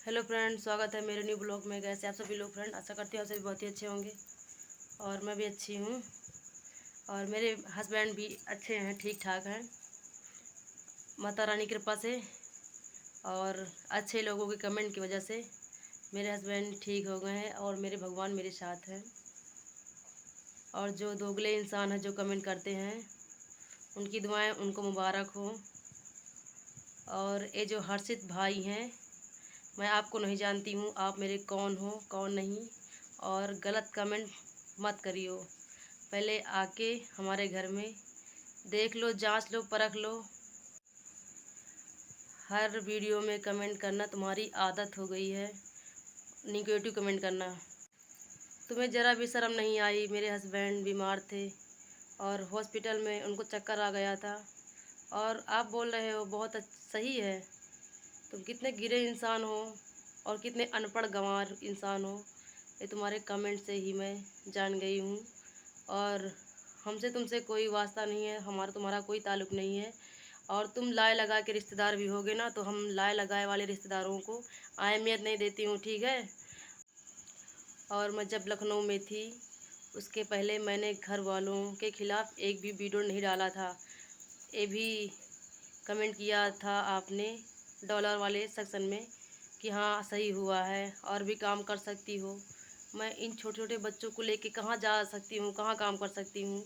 Hello friend, स्वागत है मेरे न्यू ब्लॉग में। कैसे आप सभी लोग फ्रेंड? आशा करती हूँ आप सभी बहुत ही अच्छे होंगे और मैं भी अच्छी हूँ। और मेरे हस्बैंड भी अच्छे हैं, ठीक ठाक हैं माता रानी की कृपा से। और अच्छे लोगों के कमेंट की वजह से मेरे हस्बैंड ठीक हो गए हैं और मेरे भगवान मेरे साथ हैं। और जो दोगले इंसान हैं जो कमेंट करते हैं, उनकी दुआएं उनको मुबारक हो। और ये जो हर्षित भाई हैं, मैं आपको नहीं जानती हूँ, आप मेरे कौन हो कौन नहीं। और गलत कमेंट मत करियो। पहले आके हमारे घर में देख लो, जांच लो, परख लो। हर वीडियो में कमेंट करना तुम्हारी आदत हो गई है, निगेटिव कमेंट करना। तुम्हें ज़रा भी शर्म नहीं आई? मेरे हस्बैंड बीमार थे और हॉस्पिटल में उनको चक्कर आ गया था और आप बोल रहे हो बहुत सही है। तुम कितने गिरे इंसान हो और कितने अनपढ़ गंवार इंसान हो, ये तुम्हारे कमेंट से ही मैं जान गई हूँ। और हमसे तुमसे कोई वास्ता नहीं है, हमारा तुम्हारा कोई ताल्लुक़ नहीं है। और तुम लाए लगा के रिश्तेदार भी होगे ना, तो हम लाए लगाए वाले रिश्तेदारों को अहमियत नहीं देती हूँ, ठीक है। और मैं जब लखनऊ में थी, उसके पहले मैंने घर वालों के ख़िलाफ़ एक भी वीडियो नहीं डाला था। ये भी कमेंट किया था आपने डॉलर वाले सेक्शन में कि हाँ सही हुआ है और भी काम कर सकती हो। मैं इन छोटे छोटे बच्चों को लेके कहाँ जा सकती हूँ, कहाँ काम कर सकती हूँ?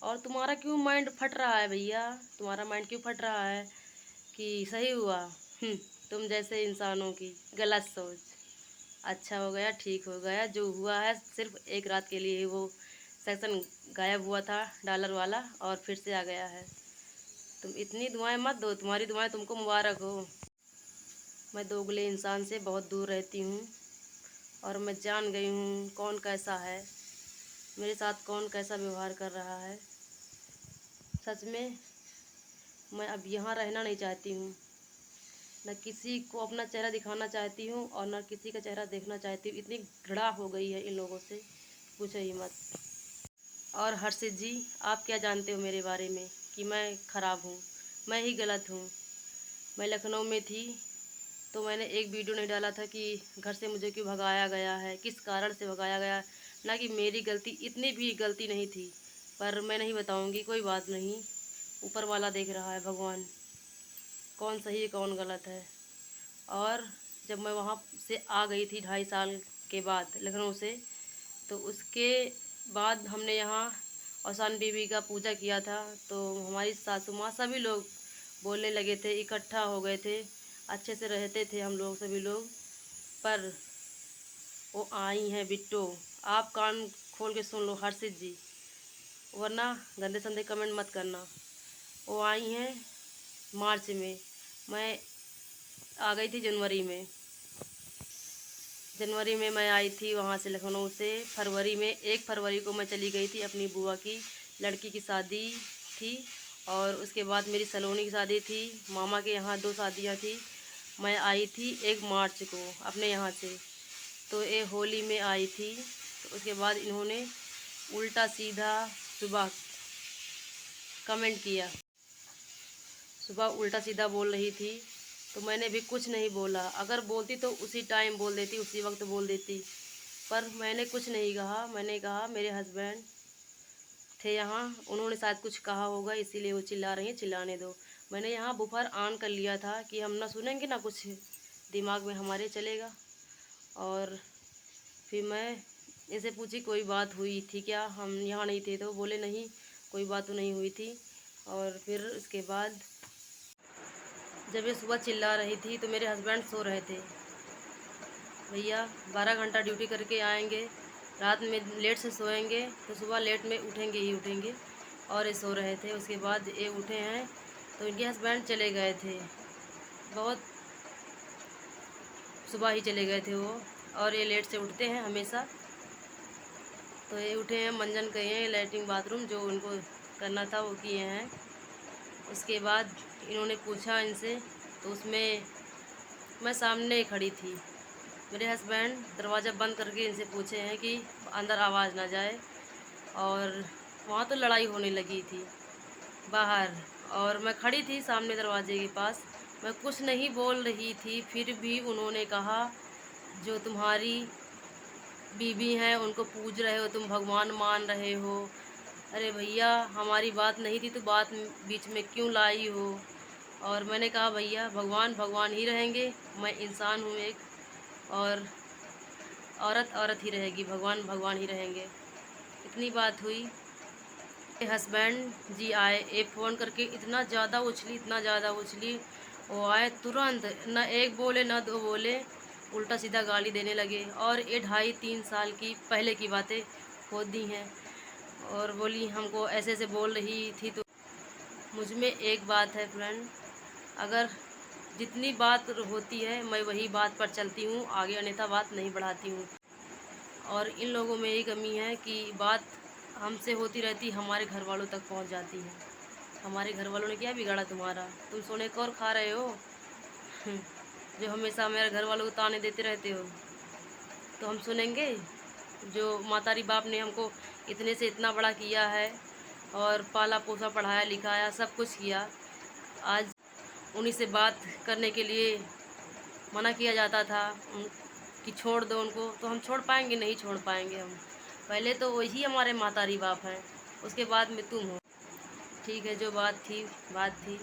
और तुम्हारा क्यों माइंड फट रहा है भैया? तुम्हारा माइंड क्यों फट रहा है कि सही हुआ? तुम जैसे इंसानों की गलत सोच। अच्छा हो गया, ठीक हो गया, जो हुआ है सिर्फ एक रात के लिए ही वो सेक्शन गायब हुआ था डॉलर वाला और फिर से आ गया है। तुम इतनी दुआएं मत दो, तुम्हारी दुआएं तुमको मुबारक हो। मैं दोगले इंसान से बहुत दूर रहती हूँ और मैं जान गई हूँ कौन कैसा है, मेरे साथ कौन कैसा व्यवहार कर रहा है। सच में मैं अब यहाँ रहना नहीं चाहती हूँ, न किसी को अपना चेहरा दिखाना चाहती हूँ और न किसी का चेहरा देखना चाहती हूँ। इतनी घृणा हो गई है इन लोगों से, पूछो ही मत। और हर्षित जी, आप क्या जानते हो मेरे बारे में कि मैं ख़राब हूँ? मैं ही गलत हूँ। मैं लखनऊ में थी तो मैंने एक वीडियो नहीं डाला था कि घर से मुझे क्यों भगाया गया है, किस कारण से भगाया गया। ना कि मेरी गलती, इतनी भी गलती नहीं थी, पर मैं नहीं बताऊंगी, कोई बात नहीं। ऊपर वाला देख रहा है, भगवान, कौन सही है कौन गलत है। और जब मैं वहाँ से आ गई थी 2.5 साल के बाद लखनऊ से, तो उसके बाद हमने यहाँ औसान बीबी का पूजा किया था। तो हमारी सासू माँ सभी लोग बोलने लगे थे, इकट्ठा हो गए थे, अच्छे से रहते थे हम लोग सभी लोग। पर वो आई हैं बिट्टो। आप कान खोल के सुन लो हर्षित जी, वरना गंदे संदे कमेंट मत करना। वो आई हैं मार्च में, मैं आ गई थी जनवरी में। जनवरी में मैं आई थी वहाँ से लखनऊ से। फरवरी में 1 फरवरी को मैं चली गई थी, अपनी बुआ की लड़की की शादी थी। और उसके बाद मेरी सलोनी की शादी थी, मामा के यहाँ 2 शादियाँ थी। मैं आई थी 1 मार्च को अपने यहाँ से। तो ये होली में आई थी। तो उसके बाद इन्होंने उल्टा सीधा सुबह कमेंट किया, सुबह उल्टा सीधा बोल रही थी। तो मैंने भी कुछ नहीं बोला, अगर बोलती तो उसी टाइम बोल देती, उसी वक्त बोल देती। पर मैंने कुछ नहीं कहा। मैंने कहा मेरे हस्बैंड थे यहाँ, उन्होंने शायद कुछ कहा होगा इसीलिए वो चिल्ला रही हैं, चिल्लाने दो। मैंने यहाँ बुफर ऑन कर लिया था कि हम ना सुनेंगे ना कुछ दिमाग में हमारे चलेगा। और फिर मैं इनसे पूछी कोई बात हुई थी क्या, हम यहाँ नहीं थे? तो बोले नहीं, कोई बात तो नहीं हुई थी। और फिर उसके बाद जब ये सुबह चिल्ला रही थी तो मेरे हस्बैंड सो रहे थे। भैया 12 घंटा ड्यूटी करके आएंगे, रात में लेट से सोएंगे तो सुबह लेट में उठेंगे ही उठेंगे। और ये सो रहे थे। उसके बाद ये उठे हैं तो इनके हस्बैंड चले गए थे, बहुत सुबह ही चले गए थे वो। और ये लेट से उठते हैं हमेशा। तो ये उठे हैं, मंजन गए हैं, लैट्रिन बाथरूम जो उनको करना था वो किए हैं। उसके बाद इन्होंने पूछा इनसे, तो उसमें मैं सामने खड़ी थी। मेरे हस्बैंड दरवाज़ा बंद करके इनसे पूछे हैं कि अंदर आवाज़ ना जाए। और वहाँ तो लड़ाई होने लगी थी बाहर, और मैं खड़ी थी सामने दरवाजे के पास। मैं कुछ नहीं बोल रही थी, फिर भी उन्होंने कहा जो तुम्हारी बीवी हैं उनको पूज रहे हो, तुम भगवान मान रहे हो। अरे भैया, हमारी बात नहीं थी तो बात बीच में क्यों लाई हो। और मैंने कहा भैया, भगवान भगवान ही रहेंगे, मैं इंसान हूँ एक, और औरत औरत ही रहेगी, भगवान भगवान ही रहेंगे। इतनी बात हुई। हस्बैंड जी आए, एक फ़ोन करके इतना ज़्यादा उछली, इतना ज़्यादा उछली। वो आए तुरंत, न एक बोले न दो बोले, उल्टा सीधा गाली देने लगे। और ये 2.5-3 साल की पहले की बातें खोद दी हैं। और बोली हमको ऐसे ऐसे बोल रही थी। तो मुझ में एक बात है फ्रेंड, अगर जितनी बात होती है मैं वही बात पर चलती हूँ, आगे अन्यथा बात नहीं बढ़ाती हूँ। और इन लोगों में यही कमी है कि बात हमसे होती रहती, हमारे घर वालों तक पहुँच जाती है। हमारे घर वालों ने क्या बिगाड़ा तुम्हारा, तुम सोने को और खा रहे हो। जो हमेशा मेरे घर वालों को ताने देते रहते हो, तो हम सुनेंगे। जो मातारी बाप ने हमको इतने से इतना बड़ा किया है और पाला पोसा पढ़ाया लिखाया सब कुछ किया, आज उन्हीं से बात करने के लिए मना किया जाता था कि छोड़ दो उनको, तो हम छोड़ पाएंगे? नहीं छोड़ पाएंगे हम। पहले तो वही हमारे मातारी बाप हैं, उसके बाद में तुम हो। ठीक है, जो बात थी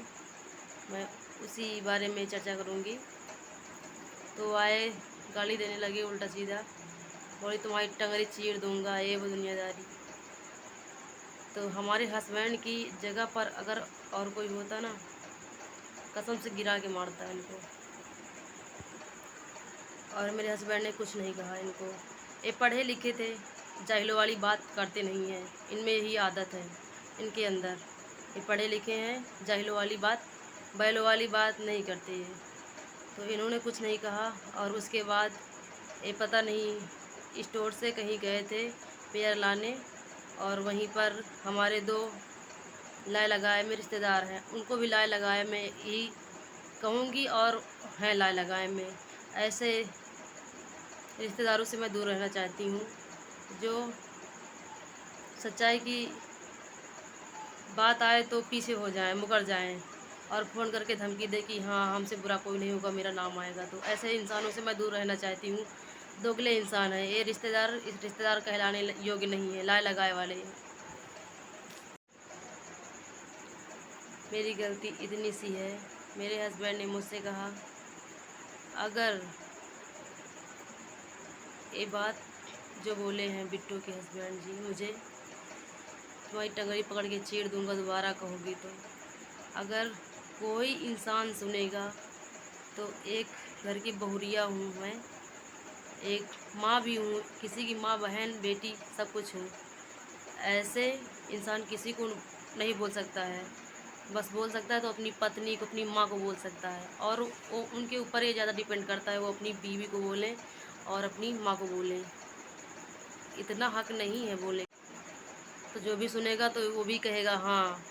मैं उसी बारे में चर्चा करूँगी। तो आए, गाली देने लगे उल्टा सीधा, बोली तुम्हारी टंगरी चीर दूँगा, ये वो दुनियादारी। तो हमारे हस्बैंड की जगह पर अगर और कोई होता ना, कसम से गिरा के मारता है इनको। और मेरे हस्बैंड ने कुछ नहीं कहा इनको। ये पढ़े लिखे थे, जाहिलों वाली बात करते नहीं हैं, इनमें यही आदत है इनके अंदर। ये पढ़े लिखे हैं, जाहिलों वाली बात, बैलों वाली बात नहीं करते हैं। तो इन्होंने कुछ नहीं कहा। और उसके बाद ये पता नहीं स्टोर से कहीं गए थे पेयर लाने, और वहीं पर हमारे 2 लाए लगाए में रिश्तेदार हैं, उनको भी लाए लगाए में ही कहूँगी, और हैं लाए लगाए में। ऐसे रिश्तेदारों से मैं दूर रहना चाहती हूँ, जो सच्चाई की बात आए तो पीछे हो जाएं, मुकर जाएं, और फ़ोन करके धमकी दे कि हाँ हमसे बुरा कोई नहीं होगा, मेरा नाम आएगा। तो ऐसे इंसानों से मैं दूर रहना चाहती हूँ। दोगले इंसान है ये रिश्तेदार, इस रिश्तेदार कहलाने योग्य नहीं है, लाए लगाए वाले हैं। मेरी गलती इतनी सी है, मेरे हस्बैंड ने मुझसे कहा अगर ये बात जो बोले हैं बिट्टू के हस्बैंड जी मुझे, तुम्हारी टंगड़ी पकड़ के चीर दूंगा दोबारा कहोगी तो। अगर कोई इंसान सुनेगा तो एक घर की बहुरिया हूँ मैं, एक माँ भी हूँ, किसी की माँ बहन बेटी सब कुछ हूँ। ऐसे इंसान किसी को नहीं बोल सकता है, बस बोल सकता है तो अपनी पत्नी को, अपनी माँ को बोल सकता है। और वो उनके ऊपर ये ज़्यादा डिपेंड करता है, वो अपनी बीवी को बोलें और अपनी माँ को बोलें। इतना हक नहीं है बोले, तो जो भी सुनेगा तो वो भी कहेगा हाँ,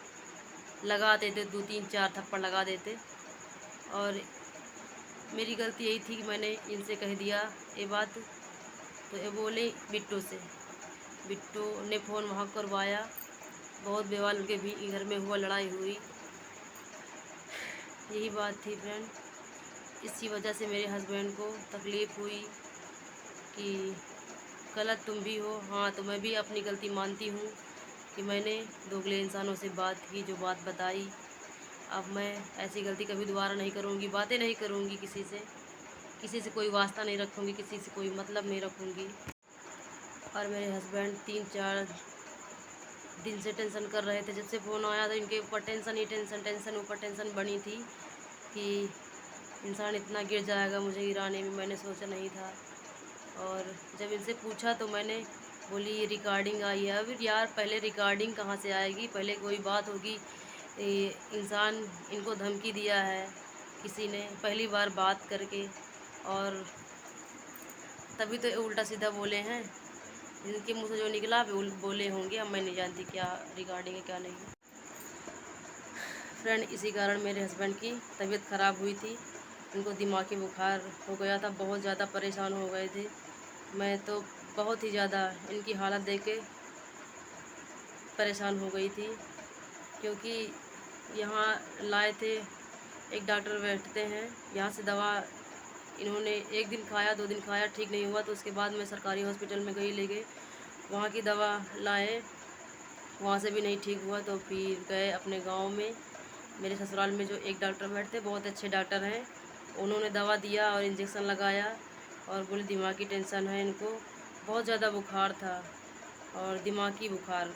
लगा देते 2-3-4 थप्पड़ लगा देते। और मेरी गलती यही थी कि मैंने इनसे कह दिया ये बात। तो ये बोले बिट्टू से, बिट्टू ने फ़ोन वहाँ करवाया, बहुत बेवाल उनके भी घर में हुआ, लड़ाई हुई। यही बात थी फ्रेंड, इसी वजह से मेरे हस्बैंड को तकलीफ़ हुई कि गलत तुम भी हो। हाँ, तो मैं भी अपनी गलती मानती हूँ कि मैंने दोगले इंसानों से बात की, जो बात बताई। अब मैं ऐसी गलती कभी दोबारा नहीं करूँगी, बातें नहीं करूँगी किसी से कोई वास्ता नहीं रखूँगी, किसी से कोई मतलब नहीं रखूँगी। और मेरे हस्बैंड 3-4 दिन से टेंशन कर रहे थे, जब से फ़ोन आया तो इनके ऊपर टेंशन ही टेंशन, टेंशन ऊपर टेंशन बनी थी कि इंसान इतना गिर जाएगा। मुझे गिराने में मैंने सोचा नहीं था। और जब इनसे पूछा तो मैंने बोली ये रिकॉर्डिंग आई है। अब यार पहले रिकॉर्डिंग कहाँ से आएगी, पहले कोई बात होगी। इंसान इनको धमकी दिया है किसी ने पहली बार बात करके, और तभी तो उल्टा सीधा बोले हैं। इनके मुँह से जो निकला बोले होंगे, अब मैं नहीं जानती क्या रिकॉर्डिंग है क्या नहीं। फ्रेंड, इसी कारण मेरे हस्बैंड की तबीयत ख़राब हुई थी। इनको दिमागी बुखार हो गया था, बहुत ज़्यादा परेशान हो गए थे। मैं तो बहुत ही ज़्यादा इनकी हालत देख के परेशान हो गई थी, क्योंकि यहाँ लाए थे एक डॉक्टर बैठते हैं, यहाँ से दवा इन्होंने 1 दिन खाया, 2 दिन खाया, ठीक नहीं हुआ, तो उसके बाद मैं सरकारी हॉस्पिटल में गई, ले गए, वहाँ की दवा लाए, वहाँ से भी नहीं ठीक हुआ, तो फिर गए अपने गांव में। मेरे ससुराल में जो एक डॉक्टर बैठते, बहुत अच्छे डॉक्टर हैं, उन्होंने दवा दिया और इंजेक्शन लगाया और बोले दिमागी टेंशन है इनको, बहुत ज़्यादा बुखार था और दिमागी बुखार,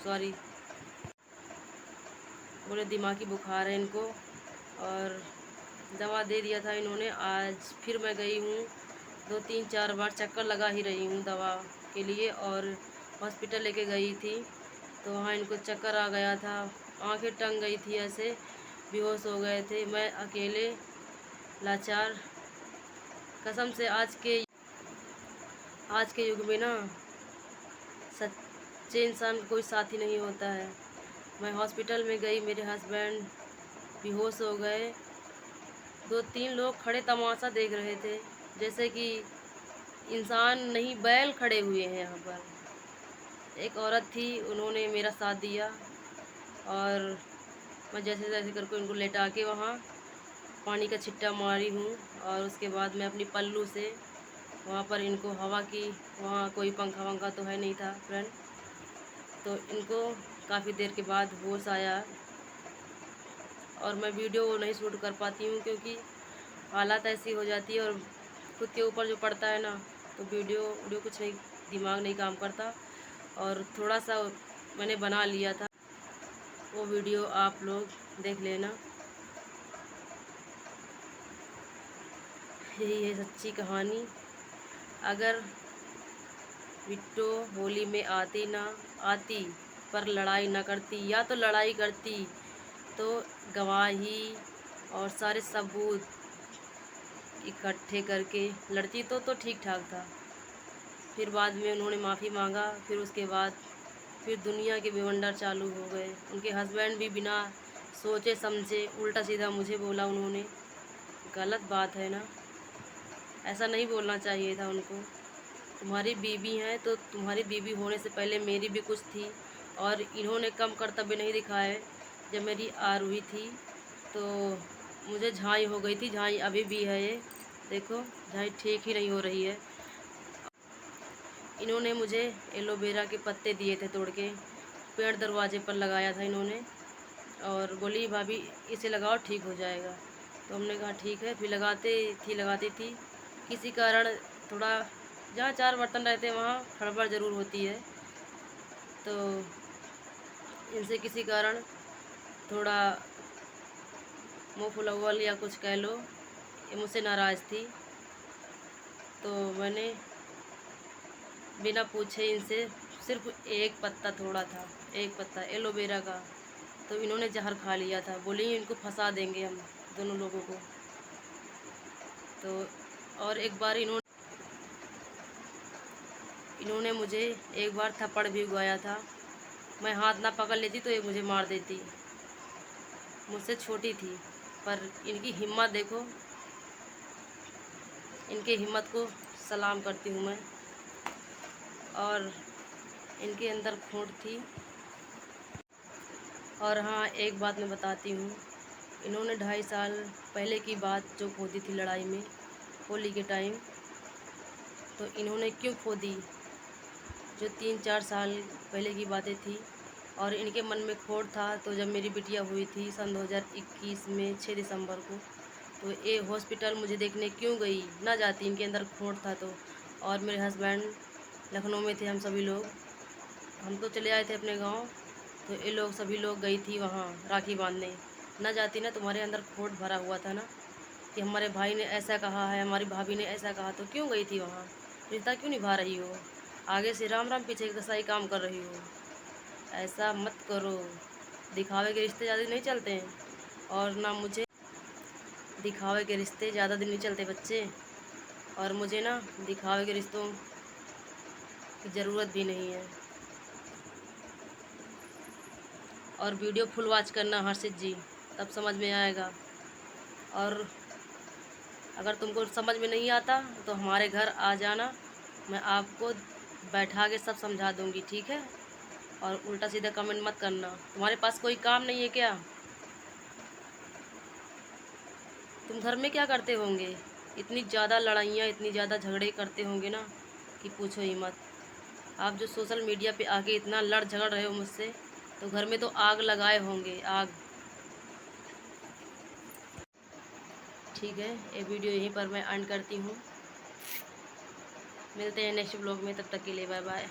सॉरी, बोले दिमागी बुखार है इनको, और दवा दे दिया था इन्होंने। आज फिर मैं गई हूँ, 2-3-4 बार चक्कर लगा ही रही हूँ दवा के लिए, और हॉस्पिटल लेके गई थी तो वहाँ इनको चक्कर आ गया था, आंखें टंग गई थी, ऐसे बेहोश हो गए थे। मैं अकेले लाचार, कसम से आज के युग में ना सच्चे इंसान का कोई साथी नहीं होता है। मैं हॉस्पिटल में गई, मेरे हस्बैंड बेहोश हो गए, 2-3 लोग खड़े तमाशा देख रहे थे, जैसे कि इंसान नहीं बैल खड़े हुए हैं यहाँ पर। एक औरत थी, उन्होंने मेरा साथ दिया और मैं जैसे जैसे करके उनको लेटा के वहाँ पानी का छिट्टा मारी हूँ, और उसके बाद मैं अपनी पल्लू से वहाँ पर इनको हवा की, वहाँ कोई पंखा वंखा तो है नहीं था फ्रेंड, तो इनको काफ़ी देर के बाद होश आया। और मैं वीडियो नहीं शूट कर पाती हूँ क्योंकि हालात ऐसी हो जाती है, और खुद के ऊपर जो पड़ता है ना, तो वीडियो कुछ नहीं, दिमाग नहीं काम करता। और थोड़ा सा मैंने बना लिया था, वो वीडियो आप लोग देख लेना। यही है सच्ची कहानी। अगर बिट्टो होली में आती पर लड़ाई न करती, या तो लड़ाई करती तो गवाही और सारे सबूत इकट्ठे करके लड़ती तो ठीक ठाक था। फिर बाद में उन्होंने माफ़ी मांगा, फिर उसके बाद फिर दुनिया के बवंडर चालू हो गए। उनके हस्बैंड भी बिना सोचे समझे उल्टा सीधा मुझे बोला उन्होंने, गलत बात है ना, ऐसा नहीं बोलना चाहिए था उनको। तुम्हारी बीवी हैं तो तुम्हारी बीवी होने से पहले मेरी भी कुछ थी, और इन्होंने कम कर्तव्य नहीं दिखाए। जब मेरी आरूही थी तो मुझे झाई हो गई थी, झाई अभी भी है, ये देखो झाई ठीक ही नहीं हो रही है। इन्होंने मुझे एलोवेरा के पत्ते दिए थे तोड़ के, पेड़ दरवाजे पर लगाया था इन्होंने, और बोली भाभी इसे लगाओ ठीक हो जाएगा। तो हमने कहा ठीक है, फिर लगाती थी। किसी कारण थोड़ा, जहाँ 4 बर्तन रहते हैं वहाँ खड़बड़ ज़रूर होती है, तो इनसे किसी कारण थोड़ा मुँह फुलौल या कुछ कह लो, ये मुझसे नाराज़ थी। तो मैंने बिना पूछे इनसे सिर्फ एक पत्ता थोड़ा था, एक पत्ता एलोवेरा का, तो इन्होंने जहर खा लिया था। बोली इनको फंसा देंगे हम दोनों लोगों को। तो और एक बार इन्होंने मुझे एक बार थप्पड़ भी उगाया था। मैं हाथ ना पकड़ लेती तो ये मुझे मार देती। मुझसे छोटी थी, पर इनकी हिम्मत देखो, इनकी हिम्मत को सलाम करती हूँ मैं। और इनके अंदर खोट थी। और हाँ, एक बात मैं बताती हूँ, इन्होंने 2.5 साल पहले की बात जो खोदी थी लड़ाई में, होली के टाइम, तो इन्होंने क्यों खोदी, जो 3-4 साल पहले की बातें थी। और इनके मन में खोट था, तो जब मेरी बिटिया हुई थी सन 2021 में 6 दिसंबर को, तो ये हॉस्पिटल मुझे देखने क्यों गई, ना जाती, इनके अंदर खोट था तो। और मेरे हस्बैंड लखनऊ में थे, हम सभी लोग, हम तो चले आए थे अपने गांव, तो ये लोग सभी लोग गई थी वहाँ राखी बांधने। ना जाती ना, तुम्हारे अंदर खोट भरा हुआ था ना, कि हमारे भाई ने ऐसा कहा है, हमारी भाभी ने ऐसा कहा, तो क्यों गई थी वहाँ, रिश्ता क्यों निभा रही हो, आगे से राम राम पीछे का सही काम कर रही हो। ऐसा मत करो, दिखावे के रिश्ते ज़्यादा नहीं चलते हैं, और ना मुझे दिखावे के रिश्ते ज़्यादा दिन नहीं चलते बच्चे, और मुझे ना दिखावे के रिश्तों की ज़रूरत भी नहीं है। और वीडियो फुल वॉच करना हर्षित जी, तब समझ में आएगा। और अगर तुमको समझ में नहीं आता तो हमारे घर आ जाना, मैं आपको बैठा के सब समझा दूँगी, ठीक है। और उल्टा सीधा कमेंट मत करना। तुम्हारे पास कोई काम नहीं है क्या? तुम घर में क्या करते होंगे? इतनी ज़्यादा लड़ाइयाँ, इतनी ज़्यादा झगड़े करते होंगे ना कि पूछो ही मत। आप जो सोशल मीडिया पे आके इतना लड़ झगड़ रहे हो मुझसे, तो घर में तो आग लगाए होंगे, आग। ठीक है, ये वीडियो यहीं पर मैं एंड करती हूँ। मिलते हैं नेक्स्ट ब्लॉग में, तब तक के लिए बाय बाय।